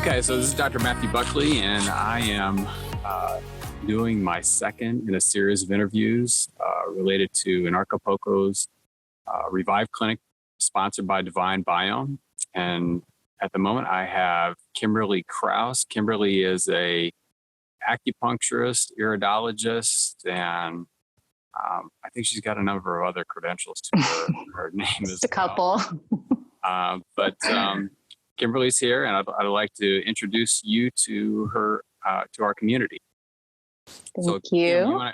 Okay, so this is Dr. Matthew Buckley, and I am doing my second in a series of interviews related to Anarchapulco's Revive Clinic, sponsored by Divine Biome. And at the moment, I have Kimberly Kraus. Kimberly is a acupuncturist, iridologist, and I think she's got a number of other credentials to her name as Just a couple. But Kimberly's here, and I'd like to introduce you to her, to our community. Thank you. Kim,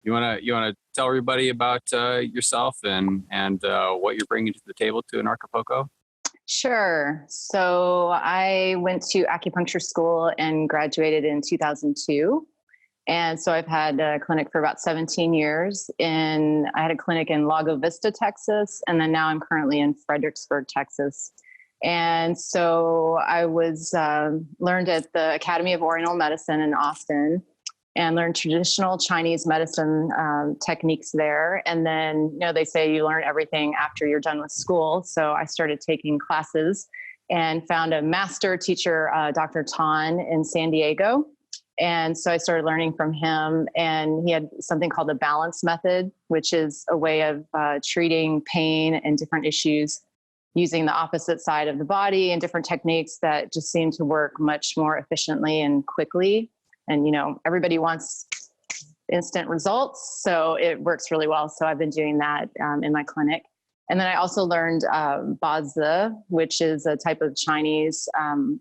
you want to tell everybody about yourself and what you're bringing to the table to Anarchapulco? Sure. So I went to acupuncture school and graduated in 2002. And so I've had a clinic for about 17 years. I had a clinic in Lago Vista, Texas, and then now I'm currently in Fredericksburg, Texas. And so I was learned at the Academy of Oriental Medicine in Austin and learned traditional Chinese medicine techniques there. And then, they say you learn everything after you're done with school. So I started taking classes and found a master teacher, Dr. Tan in San Diego. And so I started learning from him, and he had something called the balance method, which is a way of treating pain and different issues using the opposite side of the body and different techniques that just seem to work much more efficiently and quickly. And, everybody wants instant results, so it works really well. So I've been doing that in my clinic. And then I also learned Bazi, which is a type of Chinese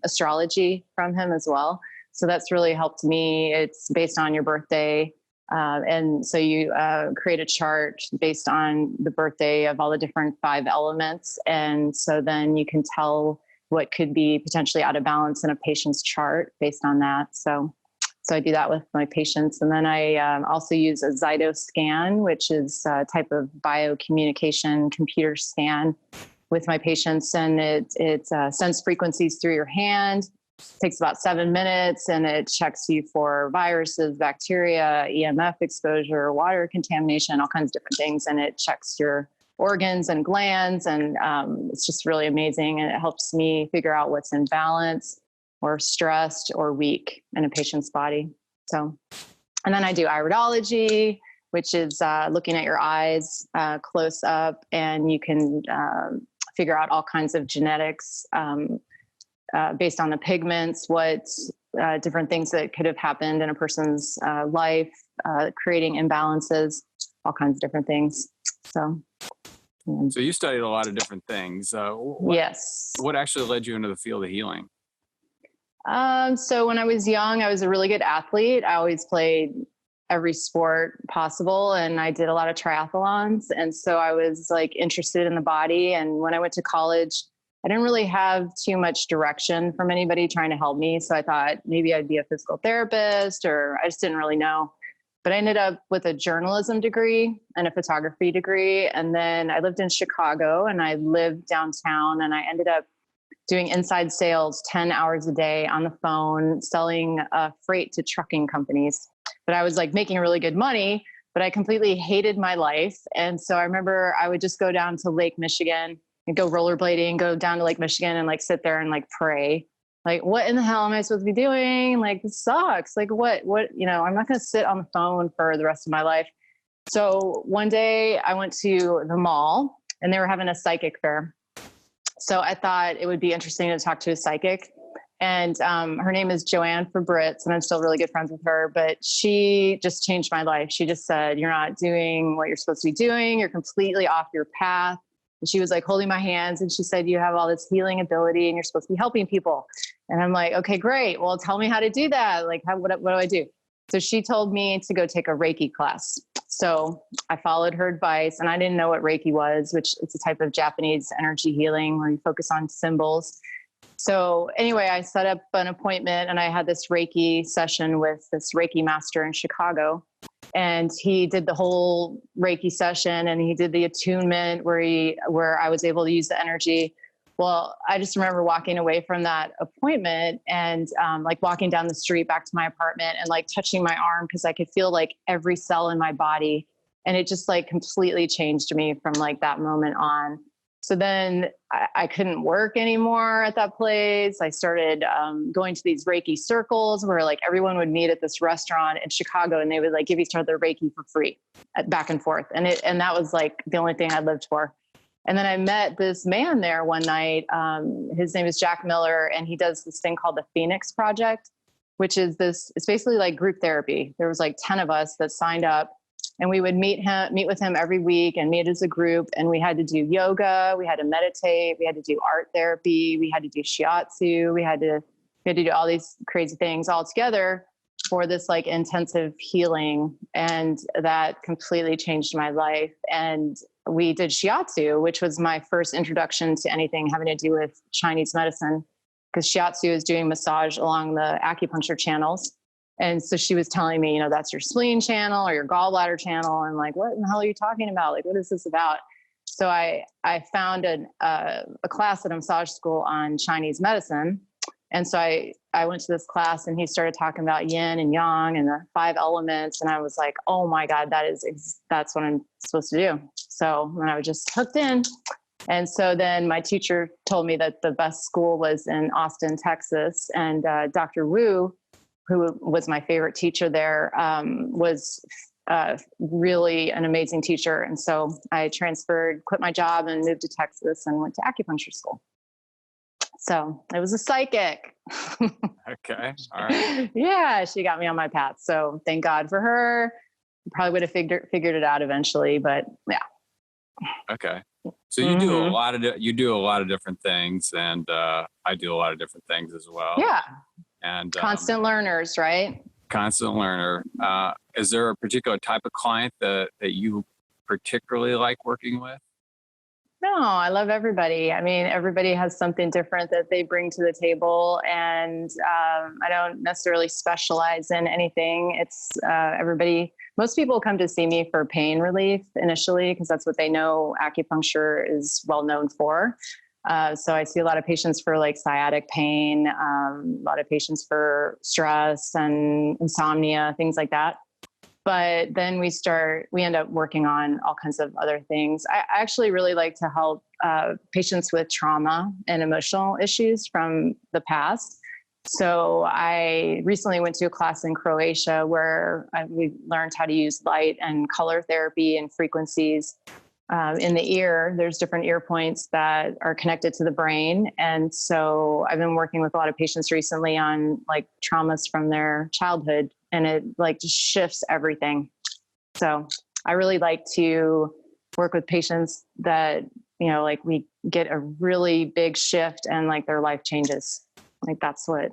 astrology from him as well. So that's really helped me. It's based on your birthday. And so you create a chart based on the birthday of all the different 5 elements. And so then you can tell what could be potentially out of balance in a patient's chart based on that. So I do that with my patients. And then I also use a Zyto scan, which is a type of biocommunication computer scan with my patients. And it sends frequencies through your hand. Takes about 7 minutes, and it checks you for viruses, bacteria, EMF exposure, water contamination, all kinds of different things. And it checks your organs and glands. And it's just really amazing. And it helps me figure out what's in balance or stressed or weak in a patient's body. So, and then I do Iridology, which is looking at your eyes close up, and you can figure out all kinds of genetics based on the pigments, what different things that could have happened in a person's life, creating imbalances, all kinds of different things. So you studied a lot of different things. Yes. What actually led you into the field of healing? So when I was young, I was a really good athlete. I always played every sport possible, and I did a lot of triathlons. And so I was interested in the body. And when I went to college, I didn't really have too much direction from anybody trying to help me. So I thought maybe I'd be a physical therapist, or I just didn't really know. But I ended up with a journalism degree and a photography degree. And then I lived in Chicago, and I lived downtown, and I ended up doing inside sales 10 hours a day on the phone, selling freight to trucking companies. But I was making really good money, but I completely hated my life. And so I remember I would just go down to Lake Michigan and go rollerblading, go down to Lake Michigan and sit there and pray. What in the hell am I supposed to be doing? This sucks. What, I'm not going to sit on the phone for the rest of my life. So one day I went to the mall, and they were having a psychic fair. So I thought it would be interesting to talk to a psychic. And her name is Joanne Fabritz, and I'm still really good friends with her, but she just changed my life. She just said, "You're not doing what you're supposed to be doing. You're completely off your path." And she was holding my hands, and she said, "You have all this healing ability, and you're supposed to be helping people." And I'm like, "Okay, great. Well, tell me how to do that. What do I do?" So she told me to go take a Reiki class. So I followed her advice, and I didn't know what Reiki was, which is a type of Japanese energy healing where you focus on symbols. So anyway, I set up an appointment, and I had this Reiki session with this Reiki master in Chicago. And he did the whole Reiki session, and he did the attunement where I was able to use the energy. Well, I just remember walking away from that appointment and walking down the street back to my apartment and touching my arm, because I could feel every cell in my body. And it just completely changed me from that moment on. So then I couldn't work anymore at that place. I started going to these Reiki circles where like everyone would meet at this restaurant in Chicago and they would like give each other Reiki for free back and forth. And that was like the only thing I lived for. And then I met this man there one night. His name is Jack Miller, and he does this thing called the Phoenix Project, which is it's basically like group therapy. There was like 10 of us that signed up, and we would meet with him every week and meet as a group. And we had to do yoga. We had to meditate. We had to do art therapy. We had to do shiatsu. We had to do all these crazy things all together for this like intensive healing. And that completely changed my life. And we did shiatsu, which was my first introduction to anything having to do with Chinese medicine, because shiatsu is doing massage along the acupuncture channels. And so she was telling me, that's your spleen channel or your gallbladder channel. And like, what in the hell are you talking about? Like, what is this about? So I found a class at a massage school on Chinese medicine. And so I went to this class and he started talking about yin and yang and the 5 elements. And I was like, oh my God, that's what I'm supposed to do. So when I was just hooked in. And so then my teacher told me that the best school was in Austin, Texas. And Dr. Wu, who was my favorite teacher there, was really an amazing teacher. And so I quit my job and moved to Texas and went to acupuncture school. So it was a psychic. Okay. All right. Yeah, she got me on my path. So thank God for her. Probably would have figured it out eventually, but yeah. Okay. So you do a lot of different things, and I do a lot of different things as well. Yeah. And constant learners, right? Constant learner. Is there a particular type of client that you particularly like working with? No, I love everybody. I mean, everybody has something different that they bring to the table, and I don't necessarily specialize in anything. It's everybody. Most people come to see me for pain relief initially because that's what they know acupuncture is well known for. So I see a lot of patients for like sciatic pain, a lot of patients for stress and insomnia, things like that. But then we end up working on all kinds of other things. I actually really like to help patients with trauma and emotional issues from the past. So I recently went to a class in Croatia where we learned how to use light and color therapy and frequencies in the ear. There's different ear points that are connected to the brain. And so I've been working with a lot of patients recently on like traumas from their childhood, and it like just shifts everything. So I really like to work with patients that, like we get a really big shift and like their life changes. Like that's what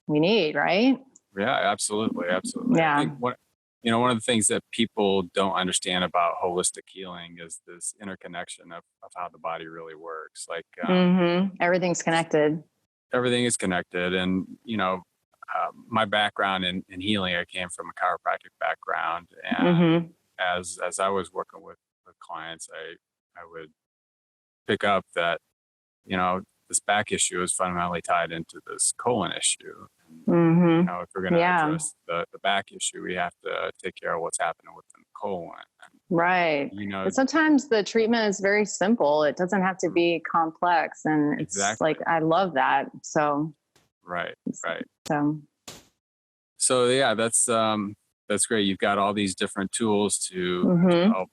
we need, right? Yeah, absolutely. Absolutely. Yeah. I think one of the things that people don't understand about holistic healing is this interconnection of how the body really works. Like everything's connected. Everything is connected. And, my background in healing, I came from a chiropractic background. And as I was working with clients, I would pick up that, this back issue is fundamentally tied into this colon issue. And, if we're going to address the back issue, we have to take care of what's happening within the colon. And, right. But sometimes the treatment is very simple. It doesn't have to be complex. And it's like, I love that. So. Right. So yeah, that's great. You've got all these different tools to help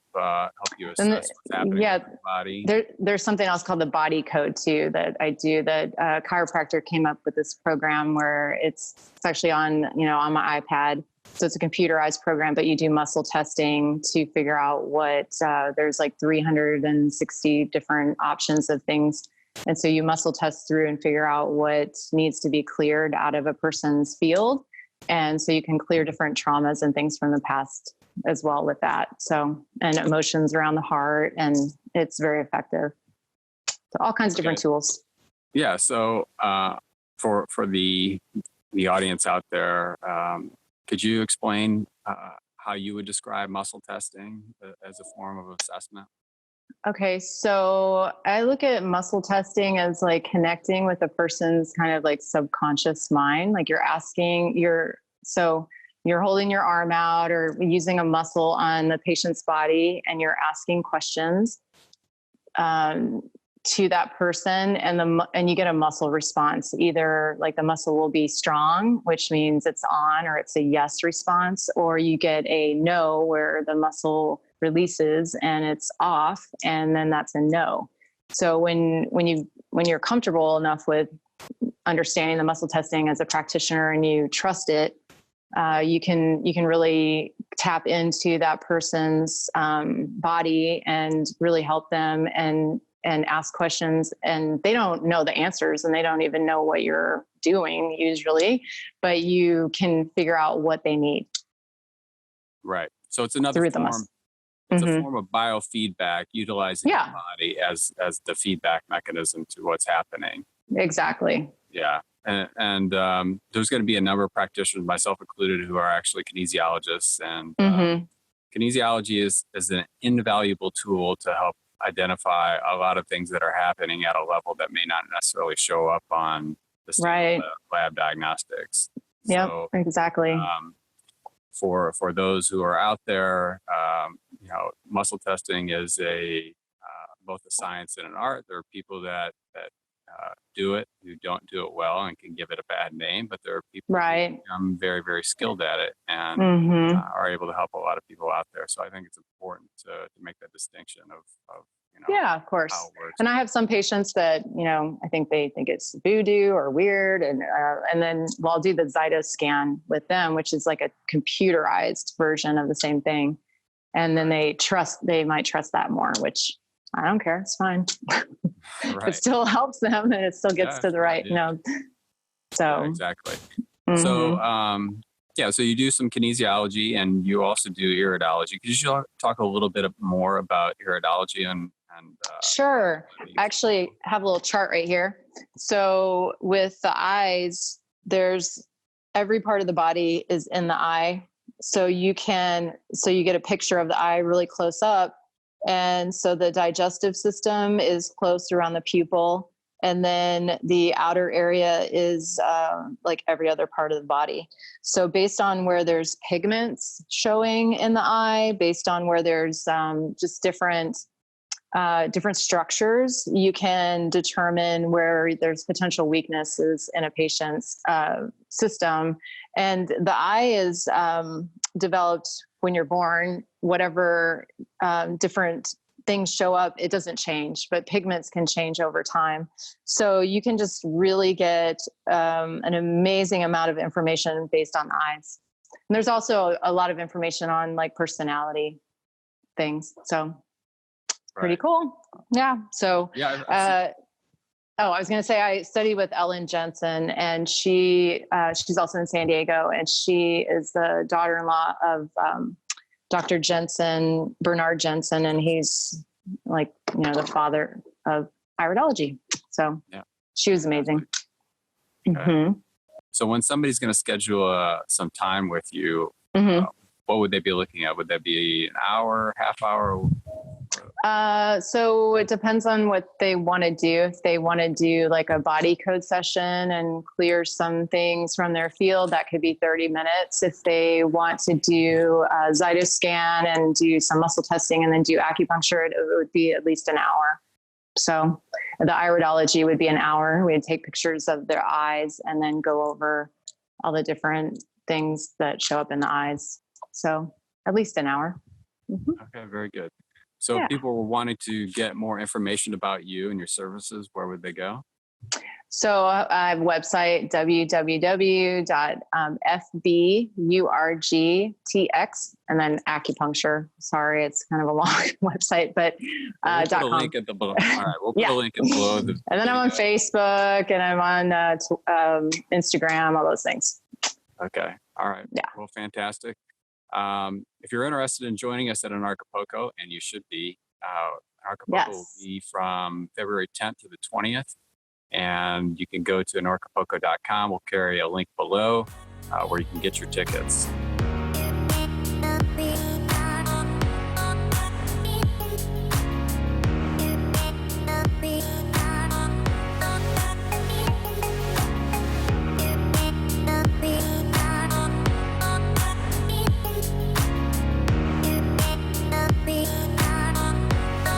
you assess what's happening with your body. There's something else called the body code too that I do. That chiropractor came up with this program where it's actually on my iPad. So it's a computerized program, but you do muscle testing to figure out what there's like 360 different options of things. And so you muscle test through and figure out what needs to be cleared out of a person's field. And so you can clear different traumas and things from the past as well with that. So, and emotions around the heart, and it's very effective. So all kinds of different tools. Yeah. So for the audience out there, could you explain how you would describe muscle testing as a form of assessment? Okay. So I look at muscle testing as like connecting with a person's kind of like subconscious mind. Like you're holding your arm out or using a muscle on the patient's body and you're asking questions. to that person, and you get a muscle response. Either like the muscle will be strong, which means it's on, or it's a yes response, or you get a no where the muscle releases and it's off, and then that's a no. So when you're comfortable enough with understanding the muscle testing as a practitioner and you trust it, you can really tap into that person's body and really help them and ask questions. And they don't know the answers, and they don't even know what you're doing usually, but you can figure out what they need. Right. So it's another form. It's a form of biofeedback, utilizing the body as the feedback mechanism to what's happening. Exactly. Yeah. And there's going to be a number of practitioners, myself included, who are actually kinesiologists. And kinesiology is an invaluable tool to help identify a lot of things that are happening at a level that may not necessarily show up on the lab diagnostics. Yep, so, exactly. For those who are out there, muscle testing is both a science and an art. There are people that do it who don't do it well and can give it a bad name, but there are people who become very, very skilled at it and are able to help a lot of people out there. So I think it's important to make that distinction of of course. how it works. And I have some patients that, I think they think it's voodoo or weird. And then I'll do the Zyto scan with them, which is like a computerized version of the same thing. And then they might trust that more, which I don't care. It's fine. It still helps them, and it still gets to the right node. So exactly. So, so you do some kinesiology, and you also do iridology. Could you talk a little bit more about iridology and Sure. I actually have a little chart right here. So with the eyes, there's every part of the body is in the eye. So you get a picture of the eye really close up. And so the digestive system is close around the pupil. And then the outer area is like every other part of the body. So based on where there's pigments showing in the eye, based on where there's just different structures, you can determine where there's potential weaknesses in a patient's system. And the eye is developed when you're born. Whatever different things show up, it doesn't change, but pigments can change over time. So you can just really get an amazing amount of information based on the eyes. And there's also a lot of information on like personality things. So pretty cool. Yeah. So, I was going to say, I studied with Ellen Jensen, and she's also in San Diego, and she is the daughter-in-law of Dr. Jensen, Bernard Jensen, and he's like, the father of Iridology. So she was amazing. Okay. So when somebody's going to schedule some time with you, what would they be looking at? Would that be an hour, half hour? So it depends on what they want to do. If they want to do like a body code session and clear some things from their field, that could be 30 minutes. If they want to do a Zyto scan and do some muscle testing and then do acupuncture, it would be at least an hour. So the iridology would be an hour. We'd take pictures of their eyes and then go over all the different things that show up in the eyes. So at least an hour. Okay, very good. So if people were wanting to get more information about you and your services, where would they go? So I have a website, www.fburgtx, and then acupuncture. Sorry, it's kind of a long website, but we'll put a link at the below. All right, we'll put a link at below. And then I'm on Facebook, and I'm on Instagram, all those things. Okay. All right. Yeah. Well, fantastic. If you're interested in joining us at Anarchapulco, and you should be, Anarchapulco will be from February 10th to the 20th. And you can go to anarchapulco.com. We'll carry a link below where you can get your tickets.